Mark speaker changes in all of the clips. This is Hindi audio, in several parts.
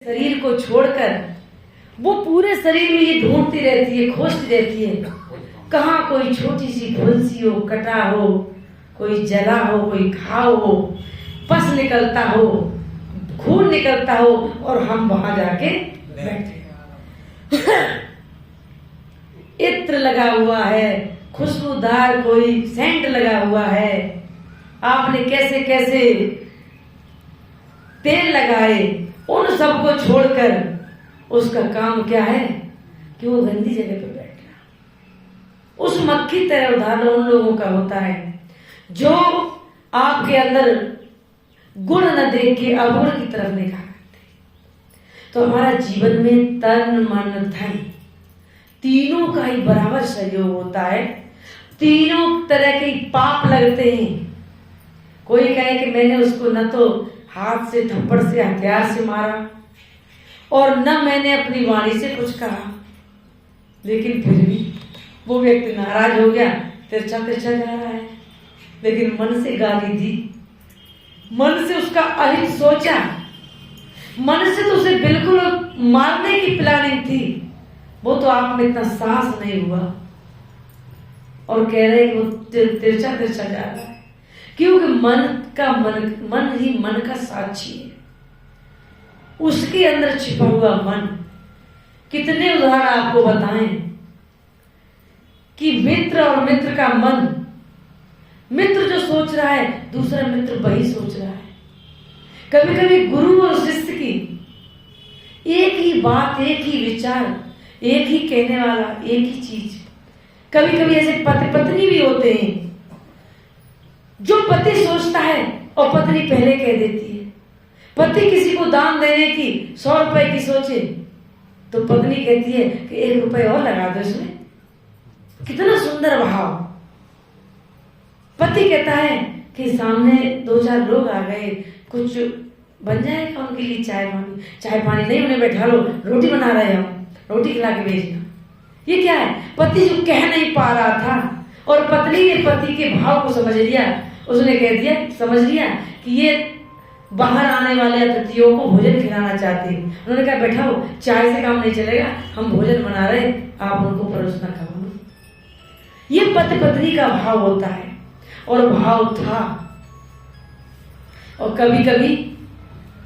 Speaker 1: शरीर को छोड़कर वो पूरे शरीर में ये ढूंढती रहती है, खोजती रहती है, कहाँ कोई छोटी सी फुंसी हो, कटा हो, कोई जला हो, कोई घाव हो, पस निकलता हो, खून निकलता हो और हम वहां जाके बैठे। इत्र लगा हुआ है, खुशबूदार कोई सेंट लगा हुआ है, आपने कैसे कैसे तेल लगाए, उन सबको छोड़कर उसका काम क्या है कि वो गंदी जगह पे बैठ रहा। उस मक्खी तरह उदाहरण उन लोगों का होता है जो आपके अंदर गुण न देख के अवगुण की तरफ निगाह करते। तो हमारा जीवन में तन मन धन तीनों का ही बराबर सहयोग होता है। तीनों तरह के पाप लगते हैं। कोई कहे कि मैंने उसको न तो हाथ से, थप्पड़ से, हथियार से मारा और न मैंने अपनी वाणी से कुछ कहा, लेकिन फिर भी वो व्यक्ति नाराज हो गया, तिरछा तिरछा जा रहा है, लेकिन मन से गाली दी, मन से उसका अहित सोचा, मन से तो उसे बिल्कुल मारने की प्लानिंग थी, वो तो आप में इतना साहस नहीं हुआ और कह रहे कि वो तिरछा तिरछा जा रहा है, क्योंकि मन ही मन का साक्षी है। उसके अंदर छिपा हुआ मन। कितने उदाहरण आपको बताएं कि मित्र और मित्र का मन, मित्र जो सोच रहा है दूसरा मित्र वही सोच रहा है। कभी कभी गुरु और शिष्य की एक ही बात, एक ही विचार, एक ही कहने वाला, एक ही चीज। कभी कभी ऐसे पति पत्नी भी होते हैं, जो पति सोचता है और पत्नी पहले कह देती है। पति किसी को दान देने की 100 रुपए की सोचे तो पत्नी कहती है कि 1 रुपए और लगा दो इसमें। कितना सुंदर भाव। पति कहता है कि सामने 2-4 लोग आ गए, कुछ बन जाएगा उनके लिए चाय पानी नहीं, उन्हें बैठा लो, रोटी बना रहे हम, रोटी खिला के भेजना। ये क्या है? पति जो कह नहीं पा रहा था और पत्नी ने पति के भाव को समझ लिया, उसने कह दिया, समझ लिया कि ये बाहर आने वाले अतिथियों को भोजन खिलाना चाहती है। उन्होंने कहा बैठाओ, चाय से काम नहीं चलेगा, हम भोजन बना रहे, आप उनको परोसना खाओ। ये पति पत्नी का भाव होता है और भाव था। और कभी कभी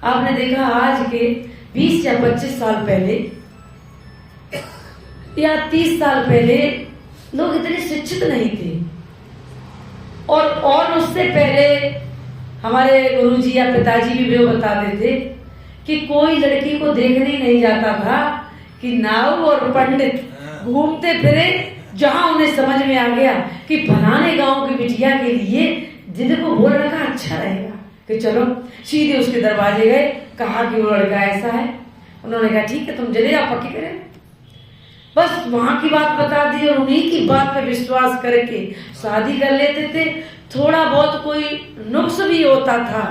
Speaker 1: आपने देखा आज के 20 या 25 साल पहले या 30 साल पहले लोग इतने शिक्षित नहीं थे, और उससे पहले हमारे गुरुजी या पिताजी भी वो बताते थे कि कोई लड़की को देखने ही नहीं जाता था कि नाव और पंडित घूमते फिरे, जहां उन्हें समझ में आ गया कि फलाने गांव की बिटिया के लिए जिनको वो लड़का अच्छा रहेगा, कि चलो सीधे उसके दरवाजे गए, कहा कि वो लड़का ऐसा है। उन्होंने कहा ठीक है, तुम चले जाओ, पक्की करें। बस वहां की बात बता दी और उन्हीं की बात पे विश्वास करके शादी कर लेते थे। थोड़ा बहुत कोई नुक्स भी होता था।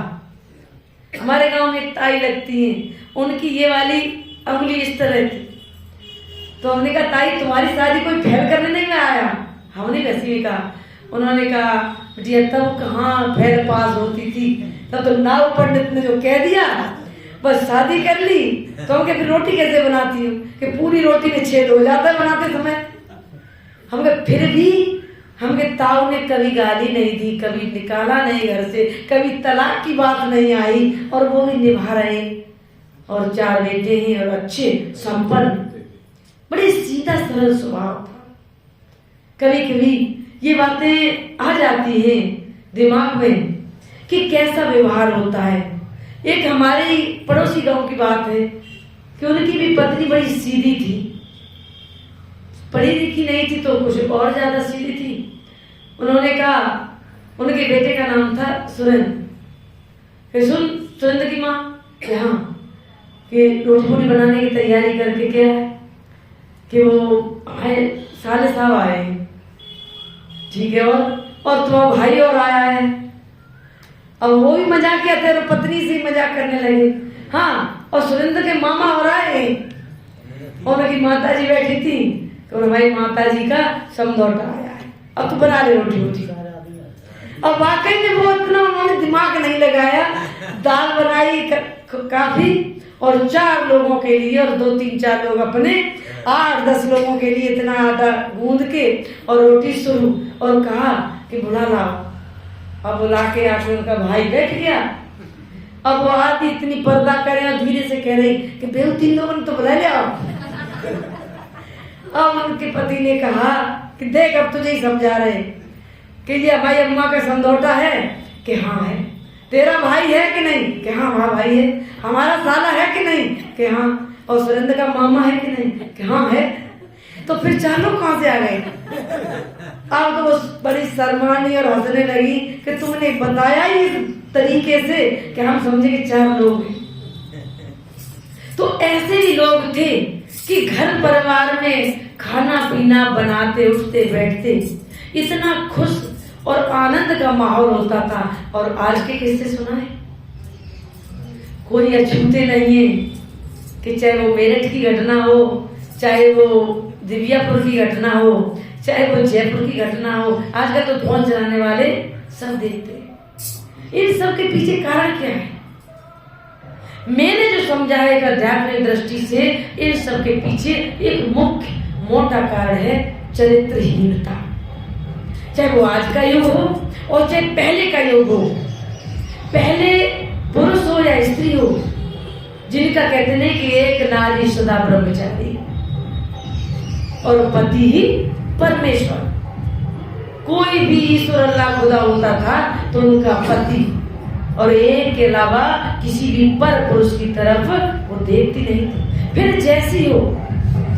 Speaker 1: हमारे गांव में ताई लगती है, उनकी ये वाली अंगुली इस तरह थी, तो हमने कहा ताई तुम्हारी शादी कोई फेल करने नहीं में आया? हमने वैसे भी कहा। उन्होंने कहा बेटिया तब कहाँ फेल पास होती थी, तब तो नाव पंडित ने जो कह दिया बस शादी कर ली। तो हम फिर रोटी कैसे बनाती हूँ कि पूरी रोटी में छेद हो जाता है बनाते समय। हम फिर भी हमके ताऊ ने कभी गाली नहीं दी, कभी निकाला नहीं घर से, कभी तलाक की बात नहीं आई, और वो भी निभा रहे, और 4 बेटे हैं और अच्छे संपन्न, बड़े सीधा सरल स्वभाव था। कभी कभी ये बातें आ जाती हैं दिमाग में कि कैसा व्यवहार होता है। एक हमारे पड़ोसी गांव की बात है कि उनकी भी पत्नी बड़ी सीधी थी, पढ़ी लिखी नहीं थी तो कुछ और ज्यादा सीधी थी। उन्होंने कहा, उनके बेटे का नाम था सुरेंद्र। सुरेंद्र की माँ हाँ कि रोटी पूरी बनाने की तैयारी करके क्या है कि वो आए, साले साहब आए, ठीक है, और तुम्हारा भाई और आया है। अब वो भी मजाक किया था और पत्नी से मजाक करने लगे। हाँ, और सुरेंद्र के मामा और आए और उनकी माता जी बैठी थी, तो हमारी माता जी का समझौता आया है, अब तो बना ले रोटी। अब वाकई में वो इतना उन्होंने दिमाग नहीं लगाया, दाल बनाई काफी और 4 लोगों के लिए और 2-3-4 लोग अपने 8-10 लोगों के लिए इतना आटा गूंद के और रोटी शुरू और कहा कि बुला लाओ। अब बुला के आके उनका भाई बैठ गया। अब वो आदि इतनी पर्दा करे और धीरे से कह रही कि बेहू 3 लोगों ने तो बुला लिया। अब उनके पति ने कहा कि देख अब तुझे ही समझा रहे कि ये भाई अम्मा का समझौता है कि हाँ है, तेरा भाई है कि नहीं कि हाँ हाँ भाई है, हमारा साला है कि नहीं कि हाँ, और सुरेंद्र का मामा है कि नहीं कि हाँ है। तो फिर 4 लोग कहाँ से आ गए? अब तो वो बड़ी शर्मानी और हंसने लगी कि तुमने बताया ही इस तरीके से कि हम समझे कि 4 लोग हैं। तो ऐसे भी लोग थे कि घर परिवार में खाना पीना बनाते उठते बैठते इतना खुश और आनंद का माहौल होता था। और आज के किस्से सुना है? कोई अछूते नहीं है कि चाहे वो मेरठ की घटना हो, चाहे वो दिव्यापुर की घटना हो, चाहे वो जयपुर की घटना हो। आजकल तो फोन चलाने वाले सब देखते हैं। इन सब के पीछे कारण क्या है? मैंने जो समझा है एक आध्यात्मिक दृष्टि से, इन सब के पीछे एक मुख्य मोटा कारण है चरित्रहीनता। चाहे वो आज का युग हो और चाहे पहले का युग हो, पहले पुरुष हो या स्त्री हो, जिनका कहते हैं कि एक नारी सदा ब्रह्मचारी और पति ही परमेश्वर। कोई भी ईश्वर अल्लाह खुदा होता था तो उनका पति, और एक के अलावा किसी भी पर पुरुष की तरफ वो देखती नहीं थी। फिर जैसी हो,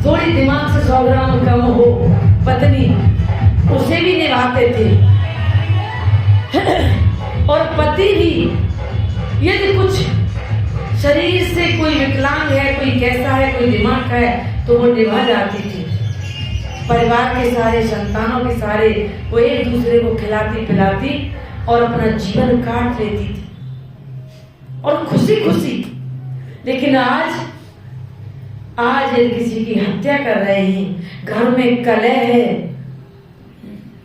Speaker 1: थोड़ी दिमाग से 100 ग्राम कम हो पत्नी, उसे भी निभाते थे। और पति भी यदि कुछ शरीर से कोई विकलांग है, कोई कैसा है, कोई दिमाग का है, तो वो निभा जाती थी। परिवार के सारे संतानों के सारे वो एक दूसरे को खिलाती पिलाती और अपना जीवन काट लेती थी और खुशी खुशी। लेकिन आज यदि किसी की हत्या कर रहे हैं, घर में कलह है।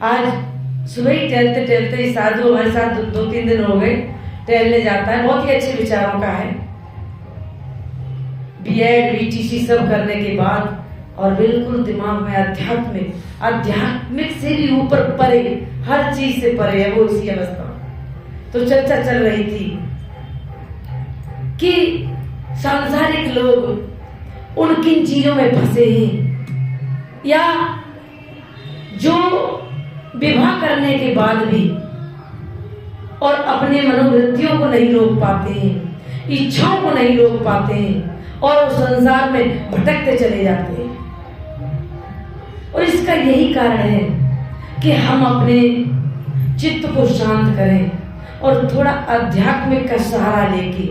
Speaker 1: आज सुबह ही टहलते टहलते साधु हमारे साथ 2-3 दिन हो गए, टहलने जाता है, बहुत ही अच्छे विचारों का है, B.Ed BTC सब करने के बाद, और बिल्कुल दिमाग में आध्यात्मिक से भी ऊपर परे, हर चीज से परे है वो इसी अवस्था। तो चर्चा चल रही थी कि सांसारिक लोग उन किन चीजों में फंसे हैं, या जो विवाह करने के बाद भी और अपने मनोवृत्तियों को नहीं रोक पाते हैं, इच्छाओं को नहीं रोक पाते हैं और उस संसार में भटकते चले जाते हैं। और इसका यही कारण है कि हम अपने चित्त को शांत करें और थोड़ा आध्यात्मिक का सहारा लेके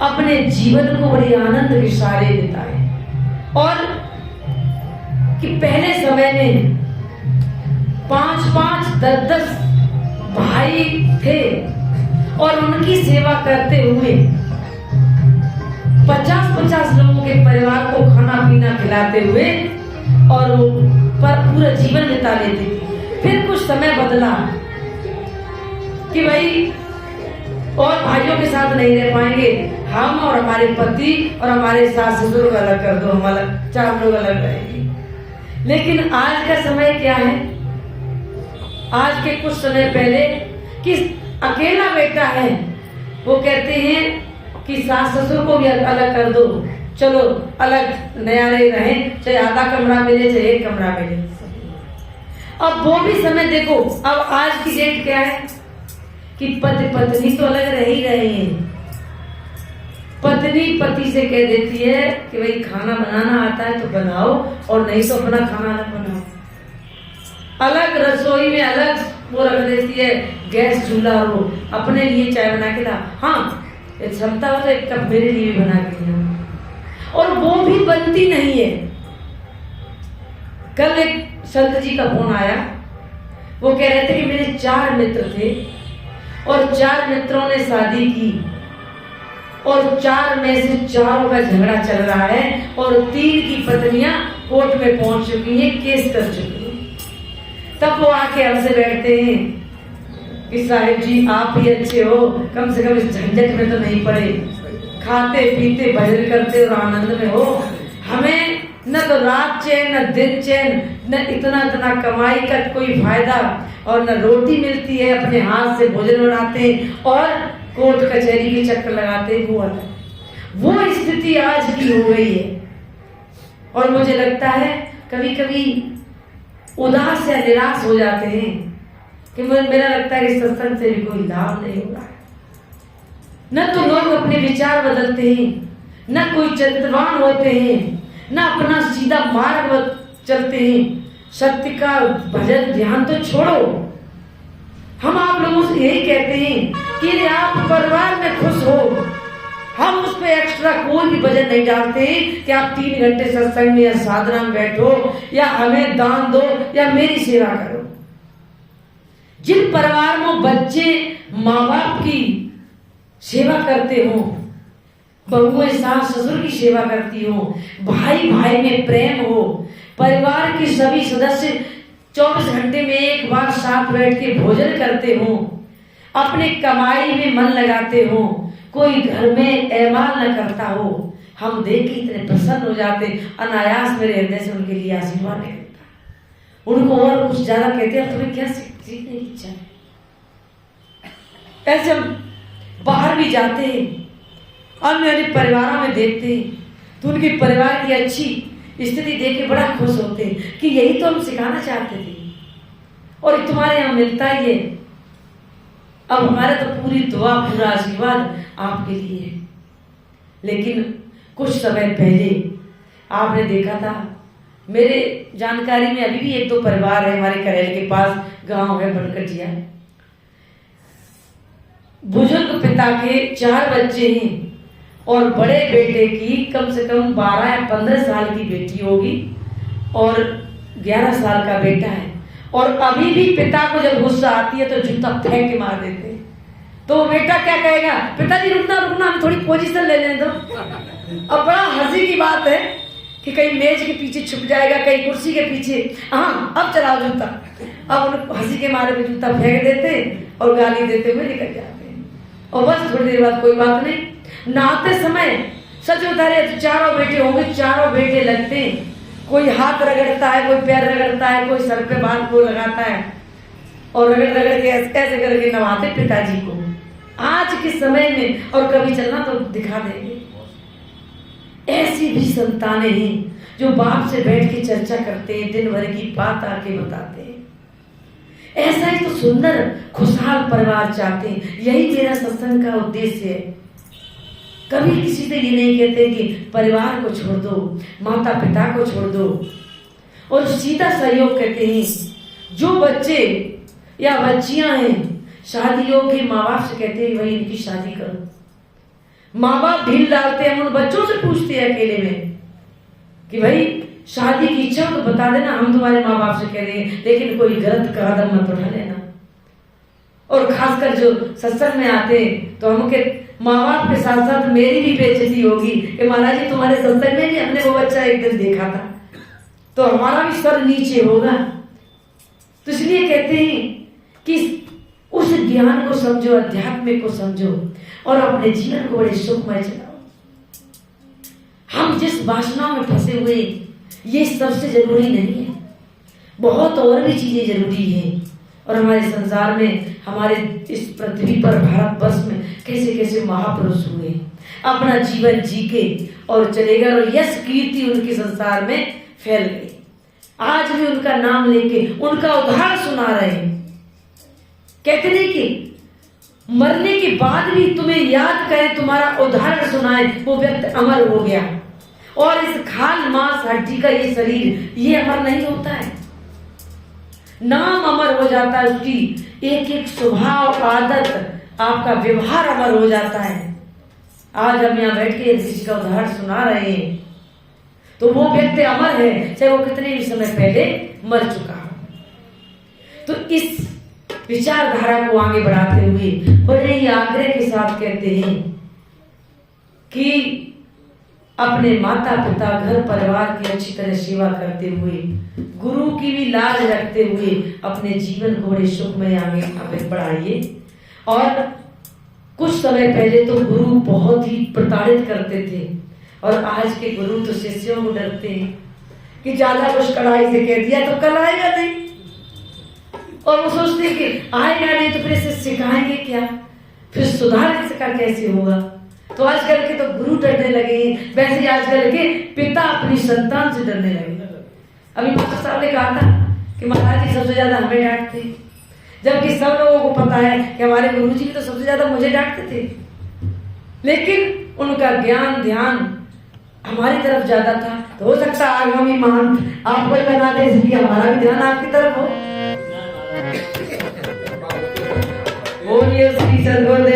Speaker 1: अपने जीवन को बड़ी आनंद के सहारे बिताएं। और कि पहले समय में 5-5, 10-10 भाई थे और उनकी सेवा करते हुए 50-50 लोगों के परिवार को खाना पीना खिलाते हुए और पर पूरा जीवन बिता लेते थे। फिर कुछ समय बदला कि भाई और भाइयों के साथ नहीं रह पाएंगे, हम और हमारे पति और हमारे सास ससुर को अलग कर दो, हम अलग 4 लोग अलग रहेंगे। लेकिन आज का समय क्या है? आज के कुछ समय पहले कि अकेला बेटा है, वो कहते हैं कि सास ससुर को भी अलग कर दो, चलो अलग नयारे रहें, चाहे आधा कमरा मिले चाहे 1 कमरा मिले। अब वो भी समय देखो, अब आज की डेट क्या है कि पति पत्नी तो अलग रह ही रहे हैं। पत्नी पति से कह देती है कि भाई खाना बनाना आता है तो बनाओ, और नहीं तो अपना खाना अलग बनाओ। अलग रसोई में अलग वो रख देती है, गैस चूल्हा हो, अपने लिए चाय बना के ला, हाँ क्षमता हो तो 1 कप मेरे लिए भी बना के ला। और वो भी बनती नहीं है। कल एक संत जी का फोन आया, वो कह रहे थे कि मेरे 4 मित्र थे और 4 मित्रों ने शादी की और 4 में से 4 का झगड़ा चल रहा है और 3 की पत्नियां कोर्ट में पहुंच चुकी हैं, केस कर चुकी हैं। तब वो आके हमसे बैठते हैं कि साहिब जी आप ही अच्छे हो, कम से कम इस झंझट में तो नहीं पड़े, खाते पीते भजन करते और आनंद में हो। हमें न तो रात चैन न दिन चैन, न इतना इतना कमाई का कोई फायदा, और न रोटी मिलती है, अपने हाथ से भोजन बनाते हैं और कोर्ट कचहरी के चक्कर लगाते हैं। वो स्थिति आज की हो गई है। और मुझे लगता है कभी कभी उदास या निराश हो जाते हैं कि मेरा लगता है कि सत्संग से भी कोई लाभ नहीं हो रहा है। न तो लोग अपने विचार बदलते हैं, न कोई चरित्रवान होते हैं, न अपना सीधा मार्ग चलते हैं। सत्य का भजन ध्यान तो छोड़ो, हम आप लोगों से यही कहते हैं कि आप परिवार में खुश हो, हम उस पर एक्स्ट्रा कोई भी भजन नहीं डालते कि आप 3 घंटे सत्संग में या साधना में बैठो या हमें दान दो या मेरी सेवा करो। जिन परिवार में बच्चे माँ बाप की सेवा करते हो, बहुएं सास ससुर की सेवा करती हो, भाई भाई में प्रेम हो, परिवार के सभी सदस्य 24 घंटे में एक बार साथ बैठ के भोजन करते हो, अपने कमाई में मन लगाते हो, कोई घर में ऐमाल न करता हो, हम देख के इतने प्रसन्न हो जाते, अनायास मेरे हृदय से उनके लिए आशीर्वाद निकलता। उनको और कुछ ज्यादा कहते हैं तुम्हें क्या सीखने की इच्छा है। ऐसे हम बाहर भी जाते हैं, अन्य अन्य परिवारों में देखते हैं तो उनके परिवार की अच्छी स्थिति देख के बड़ा खुश होते हैं कि यही तो हम सिखाना चाहते थे और तुम्हारे यहाँ मिलता ही है। अब हमारा तो पूरी दुआ पूरा आशीर्वाद आपके लिए है। लेकिन कुछ समय पहले आपने देखा था, मेरे जानकारी में अभी भी 1-2 परिवार है, हमारे करेल के पास गांव है बनकटिया, बुजुर्ग पिता के 4 बच्चे हैं और बड़े बेटे की कम से कम 12 या 15 साल की बेटी होगी और 11 साल का बेटा है। और अभी भी पिता को जब गुस्सा आती है तो जूता फेंक के मार देते हैं। तो बेटा क्या कहेगा, पिताजी रुकना रुकना, हम थोड़ी पोजीशन ले लें। तो अब बड़ा हंसी की बात है कि कहीं मेज के पीछे छुप जाएगा, कहीं कुर्सी के पीछे, हाँ अब चलाओ जूता। अब उन हंसी के मारे पे जूता फेंक देते और गाली देते हुए निकल जाते हैं। और बस थोड़ी देर बाद कोई बात नहीं। नहाते समय सच बता रहे, 4 बेटे होंगे, 4 बेटे लगते हैं, कोई हाथ रगड़ता है, कोई पैर रगड़ता है, कोई सर पे बाल को लगाता है और रगड़ रगड़ के ऐसे करके नवाते पिताजी को आज के समय में। और कभी चलना तो दिखा देंगे। ऐसी भी संतानें हैं जो बाप से बैठ के चर्चा करते हैं, दिन भर की बात आके बताते हैं। ऐसा ही तो सुंदर खुशहाल परिवार चाहते हैं। यही मेरा सत्संग का उद्देश्य है। कभी किसी से ये नहीं कहते कि परिवार को छोड़ दो, माता पिता को छोड़ दो, और सीधा सहयोग कहते हैं। जो बच्चे या बच्चियां हैं शादी योग्य, माँ बाप से कहते हैं भाई इनकी शादी करो। माँ बाप ढील डालते हैं, उन बच्चों से पूछते हैं अकेले में कि भाई शादी की इच्छा हो तो बता देना, हम तुम्हारे माँ बाप से कह रहे हैं, लेकिन कोई गलत कदम मत उठा लेना। और खासकर जो सत्संग में आते हैं तो हमके माँ बाप के साथ साथ मेरी भी बेइज्जती होगी कि महाराज जी तुम्हारे सत्संग में भी हमने वो बच्चा एक दिन देखा था, तो हमारा भी सर नीचे होगा। तो इसलिए कहते हैं कि उस ज्ञान को समझो, अध्यात्म को समझो और अपने जीवन को बड़े सुखमय चलाओ। हम जिस वासना में फंसे हुए ये सबसे जरूरी नहीं है, बहुत और भी चीजें जरूरी हैं। और हमारे संसार में, हमारे इस पृथ्वी पर, भारतवर्ष में कैसे कैसे महापुरुष हुए, अपना जीवन जी के और चले गए और यश कीर्ति उनके संसार में फैल गई। आज भी उनका नाम लेके उनका उदाहरण सुना रहे हैं। कहते नहीं कि मरने के बाद भी तुम्हें याद करे, तुम्हारा उदाहरण सुनाए, वो व्यक्ति अमर हो गया। और इस खाल मांस हड्डी का ये शरीर ये अमर नहीं होता है, नाम अमर हो जाता है। उसकी एक एक स्वभाव, आदत, आपका व्यवहार अमर हो जाता है। आज हम यहाँ बैठ के किसी का उदाहरण सुना रहे हैं तो वो व्यक्ति अमर है, चाहे वो कितने भी समय पहले मर चुका हो। तो इस विचारधारा को आगे बढ़ाते हुए बड़े ही आग्रह के साथ कहते हैं कि अपने माता पिता, घर परिवार की अच्छी तरह सेवा करते हुए, गुरु की भी लाज रखते हुए अपने जीवन को बड़े सुखमय आगे बढ़ाइए। और कुछ समय पहले तो गुरु बहुत ही प्रताड़ित करते थे, और आज के गुरु तो शिष्यों को डरते हैं कि ज्यादा कुछ कड़ाई से कह दिया तो कल आएगा नहीं, और वो सोचते कि आएगा नहीं तो फिर इसे सिखाएंगे क्या, फिर सुधार इसका कैसे होगा। तो आजकल के तो गुरु डरने लगे, वैसे ही आजकल के पिता अपनी संतान से डरने लगे। अभी मास्टर साहब ने कहा था कि महाराज जी सबसे ज्यादा हमें डांटते, जबकि सब लोगों को पता है कि हमारे गुरुजी तो सबसे ज्यादा मुझे डांटते थे, लेकिन उनका ज्ञान ध्यान हमारी तरफ ज्यादा था। तो हो सकता है आगामी महंत आपको ही बना दे, इसलिए हमारा भी ध्यान आपकी तरफ हो। बोलिए श्री सद्गुरुदेव।